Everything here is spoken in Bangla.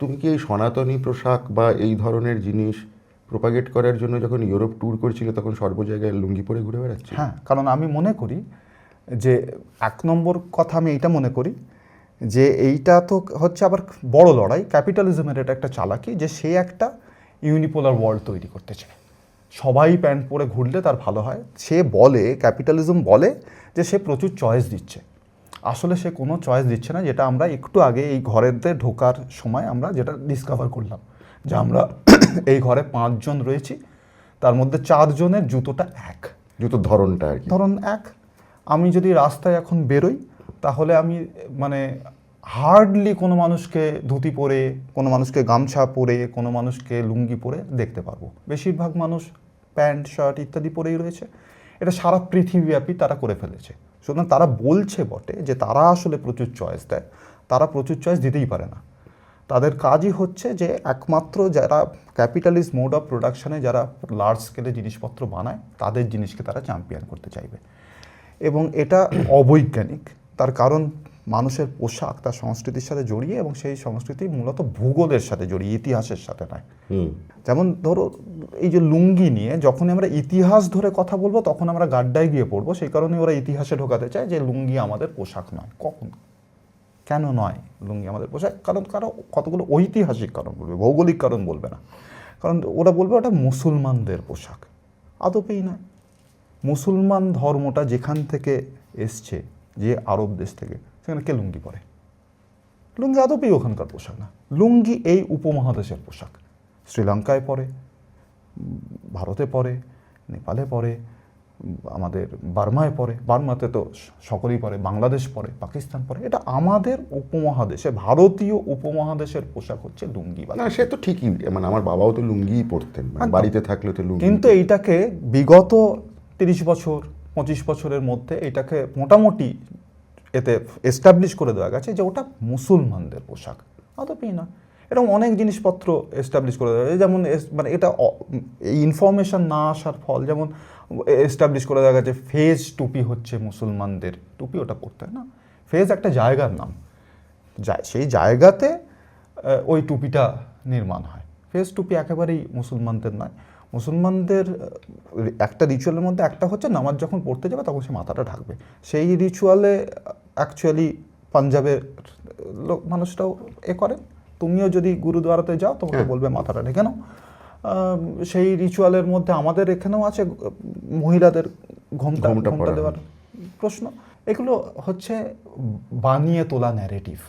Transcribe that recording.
তুমি কি এই সনাতনী পোশাক বা এই ধরনের জিনিস প্রোপাগেট করার জন্য যখন ইউরোপ ট্যুর করছিলে তখন সর্ব জায়গায় লুঙ্গি পরে ঘুরে বেড়াচ্ছিলে? হ্যাঁ, কারণ আমি মনে করি যে 1 নম্বর কথা আমি এইটা মনে করি যে এইটা তো হচ্ছে আবার বড় লড়াই, ক্যাপিটালিজমের এটা একটা চালাকি যে সে একটা ইউনিপোলার ওয়ার্ল্ড তৈরি করতে চায়, সবাই প্যান্ট পরে ঘুরলে তার ভালো হয়। সে বলে, ক্যাপিটালিজম বলে যে সে প্রচুর চয়েস দিচ্ছে, আসলে সে কোনো চয়েস দিচ্ছে না। যেটা আমরা একটু আগে এই ঘরেতে ঢোকার সময় আমরা যেটা ডিসকভার করলাম যে আমরা এই ঘরে 5 জন রয়েছি, তার মধ্যে 4 জনের জুতোটা এক, জুতোর ধরনটা আর কি ধরুন এক। আমি যদি রাস্তায় এখন বেরোই তাহলে আমি মানে হার্ডলি কোনো মানুষকে ধুতি পরে, কোনো মানুষকে গামছা পরে, কোনো মানুষকে লুঙ্গি পরে দেখতে পারবো। বেশিরভাগ মানুষ প্যান্ট শার্ট ইত্যাদি পরেই রয়েছে। এটা সারা পৃথিবীব্যাপী তারা করে ফেলেছে। সুতরাং তারা বলছে বটে যে তারা আসলে প্রচুর চয়েস দেয়, তারা প্রচুর চয়েস দিতেই পারে না। তাদের কাজই হচ্ছে যে একমাত্র যারা ক্যাপিটালিস্ট মোড অফ প্রোডাকশানে যারা লার্জ স্কেলে জিনিসপত্র বানায় তাদের জিনিসকে তারা চ্যাম্পিয়ন করতে চাইবে, এবং এটা অবৈজ্ঞানিক। তার কারণ মানুষের পোশাক তার সংস্কৃতির সাথে জড়িয়ে, এবং সেই সংস্কৃতি মূলত ভূগোলের সাথে জড়িয়ে, ইতিহাসের সাথে নয়। যেমন ধরো এই যে লুঙ্গি নিয়ে যখন আমরা ইতিহাস ধরে কথা বলবো তখন আমরা গাড্ডায় গিয়ে পড়বো। সেই কারণে ওরা ইতিহাসে ঢোকাতে চায় যে লুঙ্গি আমাদের পোশাক নয়। কখন, কেন নয় লুঙ্গি আমাদের পোশাক? কারণ কতগুলো ঐতিহাসিক কারণ বলবে, ভৌগোলিক কারণ বলবে না। কারণ ওরা বলবে ওটা মুসলমানদের পোশাক। আদপেই নয়। মুসলমান ধর্মটা যেখান থেকে এসছে, যে আরব দেশ থেকে, সেখানে কে লুঙ্গি পরে? লুঙ্গি আদপেই ওখানকার পোশাক না। লুঙ্গি এই উপমহাদেশের পোশাক। শ্রীলঙ্কায় পরে, ভারতে পরে, নেপালে পরে, আমাদের বার্মায় পরে, বার্মাতে তো সকলেই পরে, বাংলাদেশ পরে, পাকিস্তান পরে। এটা আমাদের উপমহাদেশে, ভারতীয় উপমহাদেশের পোশাক হচ্ছে লুঙ্গি। না সে তো ঠিকই, মানে আমার বাবাও তো লুঙ্গিই পরতেন, বাড়িতে থাকলে তো লুঙ্গি। কিন্তু এইটাকে বিগত 30 বছর 25 বছরের মধ্যে এটাকে মোটামুটি এতে এস্টাবলিশ করে দেওয়া গেছে যে ওটা মুসলমানদের পোশাক। আদপেই না। এরকম অনেক জিনিসপত্র এস্টাবলিশ করে দেওয়া যায়, যেমন মানে এটা এই ইনফরমেশন না আসার ফল। যেমন এস্টাবলিশ করে দেওয়া গেছে ফেজ টুপি হচ্ছে মুসলমানদের টুপি, ওটা পরতে হয় না। ফেজ একটা জায়গার নাম, সেই জায়গাতে ওই টুপিটা নির্মাণ হয়। ফেজ টুপি একেবারেই মুসলমানদের নয়। মুসলমানদের একটা রিচুয়ালের মধ্যে একটা হচ্ছে নামাজ যখন পড়তে যাবে তখন সে মাথাটা ঢাকবে। সেই রিচুয়ালে অ্যাকচুয়ালি পাঞ্জাবের মানুষরাও করে। তুমিও যদি গুরুদুয়ারাতে যাও তোমাকে বলবে মাথাটা ঢেকে নাও। সেই রিচুয়ালের মধ্যে আমাদের এখানেও আছে মহিলাদের ঘোমটা দেওয়ার প্রশ্ন। এগুলো হচ্ছে বানিয়ে তোলা ন্যারেটিভ।